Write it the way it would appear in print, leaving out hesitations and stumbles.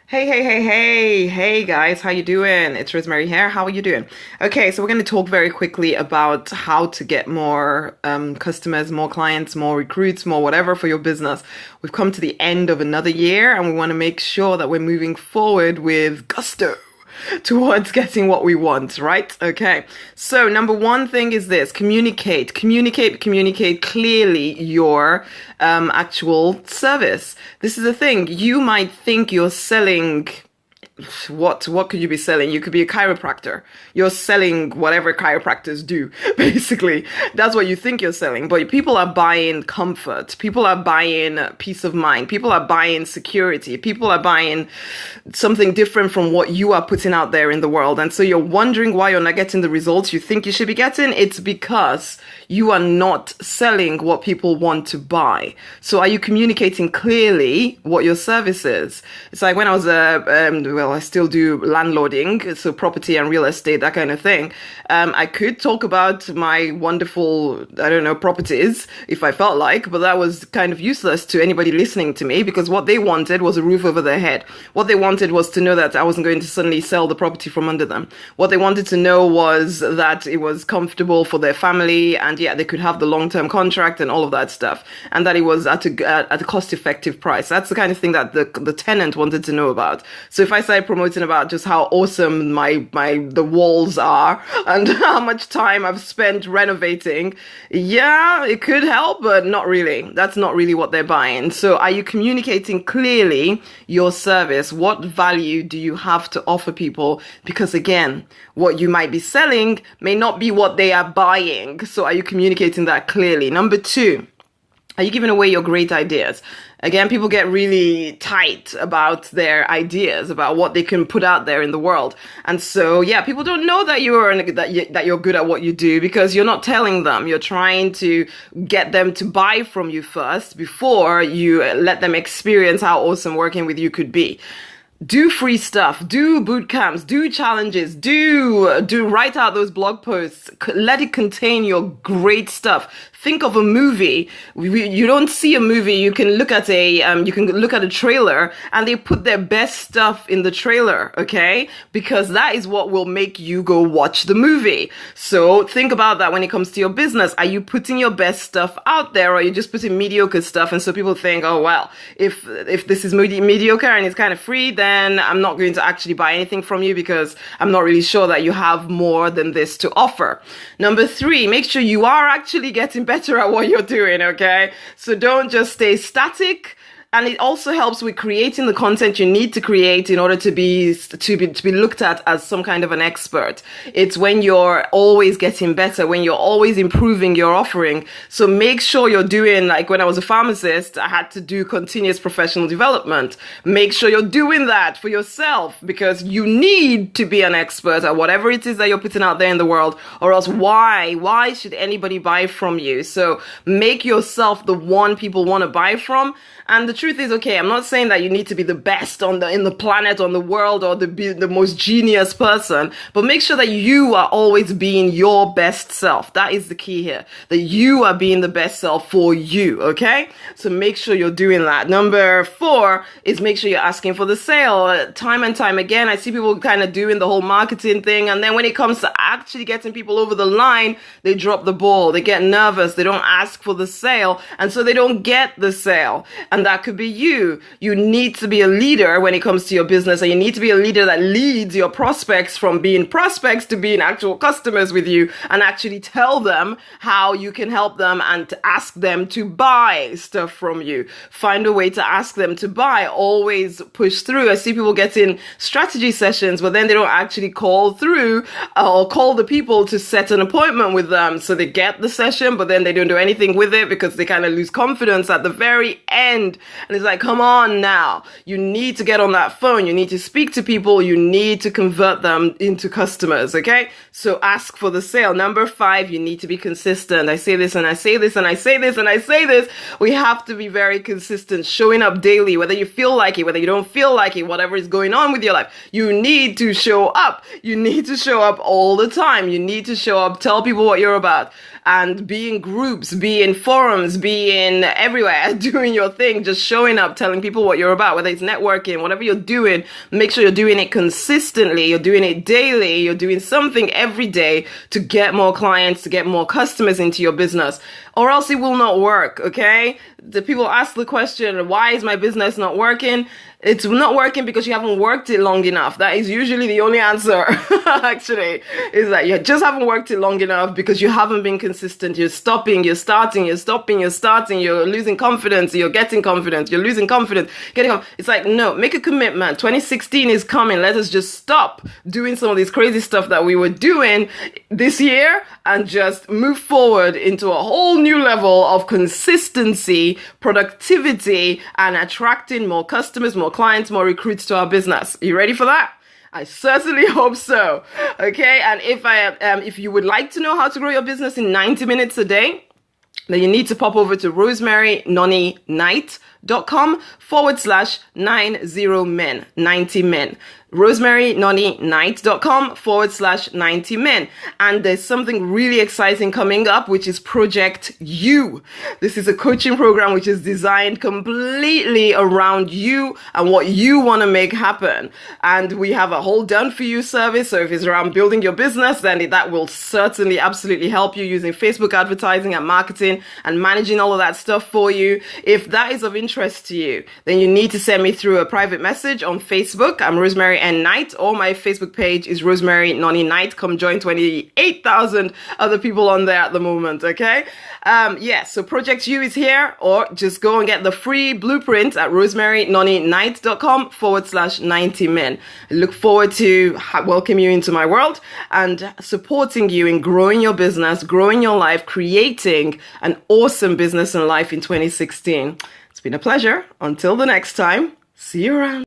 Hey guys, how you doing? It's Rosemary here. How are you doing? Okay, so we're going to talk very quickly about how to get more customers, more clients, more recruits, more whatever for your business. We've come to the end of another year and we want to make sure that we're moving forward with gusto towards getting what we want, right? Okay. So number one thing is this: communicate clearly your actual service. This is the thing. You might think you're selling what could you be selling? You could be a chiropractor. You're selling whatever chiropractors do, basically. That's what you think you're selling. But people are buying comfort. People are buying peace of mind. People are buying security. People are buying something different from what you are putting out there in the world. And so you're wondering why you're not getting the results you think you should be getting. It's because you are not selling what people want to buy. So are you communicating clearly what your service is? It's like when I was I still do landlording, so property and real estate, that kind of thing. I could talk about my wonderful, I don't know, properties if I felt like, but that was kind of useless to anybody listening to me because what they wanted was a roof over their head. What they wanted was to know that I wasn't going to suddenly sell the property from under them. What they wanted to know was that it was comfortable for their family and yeah, they could have the long-term contract and all of that stuff, and that it was at a cost-effective price. That's the kind of thing that the tenant wanted to know about. So if I started promoting about just how awesome the walls are and how much time I've spent renovating, yeah, it could help, but not really. That's not really what they're buying. So are you communicating clearly your service? What value do you have to offer people? Because again, what you might be selling may not be what they are buying. So are you communicating that clearly? Number two, are you giving away your great ideas? Again, people get really tight about their ideas, about what they can put out there in the world. And so, yeah, people don't know that you're good at what you do because you're not telling them. You're trying to get them to buy from you first before you let them experience how awesome working with you could be. Do free stuff, do boot camps, do challenges, do write out those blog posts, let it contain your great stuff. Think of a movie. You don't see a movie. You can look at a trailer and they put their best stuff in the trailer, okay? Because that is what will make you go watch the movie. So think about that when it comes to your business. Are you putting your best stuff out there or are you just putting mediocre stuff? And so people think, oh, well, if this is mediocre and it's kind of free, then I'm not going to actually buy anything from you because I'm not really sure that you have more than this to offer. Number three, make sure you are actually getting better at what you're doing, okay? So don't just stay static. And it also helps with creating the content you need to create in order to be looked at as some kind of an expert. It's when you're always getting better, when you're always improving your offering. So make sure you're doing, like when I was a pharmacist, I had to do continuous professional development. Make sure you're doing that for yourself because you need to be an expert at whatever it is that you're putting out there in the world, or else why should anybody buy from you? So make yourself the one people want to buy from. And the truth is, okay, I'm not saying that you need to be the best in the planet, on the world, or the most genius person, but make sure that you are always being your best self. That is the key here, that you are being the best self for you, okay? So make sure you're doing that. Number four is make sure you're asking for the sale. Time and time again, I see people kind of doing the whole marketing thing, and then when it comes to actually getting people over the line, they drop the ball. They get nervous. They don't ask for the sale, and so they don't get the sale. And that could be you. You need to be a leader when it comes to your business, and you need to be a leader that leads your prospects from being prospects to being actual customers with you and actually tell them how you can help them and to ask them to buy stuff from you. Find a way to ask them to buy. Always push through. I see people getting strategy sessions, but then they don't actually call through or call the people to set an appointment with them. So they get the session, but then they don't do anything with it because they kind of lose confidence at the very end. And it's like, come on now. You need to get on that phone. You need to speak to people. You need to convert them into customers, okay? So ask for the sale. Number five, you need to be consistent. I say this and I say this and I say this and I say this. We have to be very consistent, showing up daily, whether you feel like it, whether you don't feel like it, whatever is going on with your life. You need to show up. You need to show up all the time. You need to show up, tell people what you're about. and be in groups, be in forums, be in everywhere, doing your thing, just showing up, telling people what you're about, whether it's networking, whatever you're doing, make sure you're doing it consistently, you're doing it daily, you're doing something every day to get more clients, to get more customers into your business, or else it will not work, okay? The people ask the question, why is my business not working? It's not working because you haven't worked it long enough. That is usually the only answer, actually, is that you just haven't worked it long enough because you haven't been consistent. You're stopping, you're starting, you're stopping, you're starting, you're losing confidence, you're getting confidence, you're losing confidence, It's like, no, make a commitment. 2016 is coming. Let us just stop doing some of this crazy stuff that we were doing this year and just move forward into a whole new level of consistency, productivity, and attracting more customers, more clients, more recruits to our business. You ready for that? I certainly hope so. Okay, and if you would like to know how to grow your business in 90 minutes a day, then you need to pop over to rosemarynonnynight.com/90men, 90 men. rosemarynonnynight.com/90men. And there's something really exciting coming up, which is Project You. This is a coaching program which is designed completely around you and what you want to make happen. And we have a whole done for you service. So if it's around building your business, then that will certainly absolutely help you using Facebook advertising and marketing and managing all of that stuff for you. If that is of interest to you, then you need to send me through a private message on Facebook. I'm Rosemary N. Knight, or my Facebook page is Rosemary Nonny Knight. Come join 28,000 other people on there at the moment, okay? So Project You is here, or just go and get the free blueprint at rosemarynonnynight.com/90men. I look forward to welcoming you into my world and supporting you in growing your business, growing your life, creating an awesome business and life in 2016. It's been a pleasure. Until the next time, see you around.